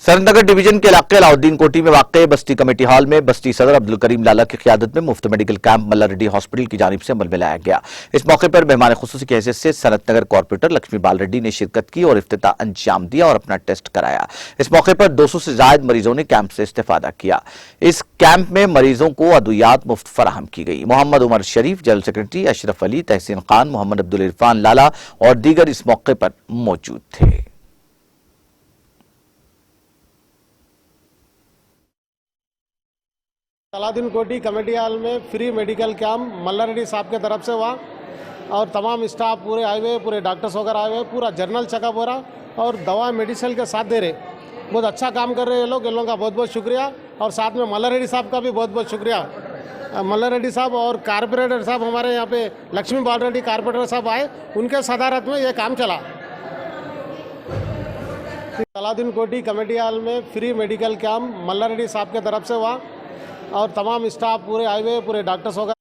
सरनगर division के इलाके अलाउद्दीन कोठी में वाक़ बस्ती कमेटी हॉल में बस्ती सदर अब्दुल करीम लाला की क़ियादत में मुफ्त मेडिकल कैंप मल्ला रेड्डी हॉस्पिटल की जानिब से अमल में लाया गया। इस मौके पर मेहमान खुसूसी की हैसियत से सनतनगर कॉर्पोरेटर लक्ष्मी बाल रेड्डी ने शिरकत की और इफ्तिताह अंजाम दिया और अपना टेस्ट कराया। इस मौके पर 200 से ज्यादा मरीजों ने कैंप से इस्तेफादा किया। इस कैंप में मरीजों को अद्वियात मुफ्त फराहम की गई। मोहम्मद उमर शरीफ, जनरल सेक्रेटरी अशरफ अली, तहसीन खान, मोहम्मद अब्दुल इरफान लाला और दीगर इस मौके पर मौजूद थे। अलाउद्दीन कोठी कमेटी हॉल में फ्री मेडिकल कैंप मल्ला रेड्डी साहब के तरफ से हुआ और तमाम स्टाफ पूरे आए हुए, पूरे डॉक्टर्स वगैरह आए हुए, पूरा जर्नल चेकअप हो रहा और दवा मेडिसिन के साथ दे रहे। बहुत अच्छा काम कर रहे हैं ये लोग, इन लोगों का बहुत बहुत शुक्रिया और साथ में मल्ला रेड्डी साहब का भी बहुत बहुत शुक्रिया। मल्ला रेड्डी साहब और कारपोरेटर साहब हमारे यहाँ पे लक्ष्मी बाल रेड्डी कारपोरेटर साहब आए, उनके सदारत में ये काम चला। अलाउद्दीन कोठी कमेटी हॉल में फ्री मेडिकल कैंप मल्ला रेड्डी साहब के तरफ से हुआ और तमाम स्टाफ पूरे आए हुए, पूरे डॉक्टर्स वगैरह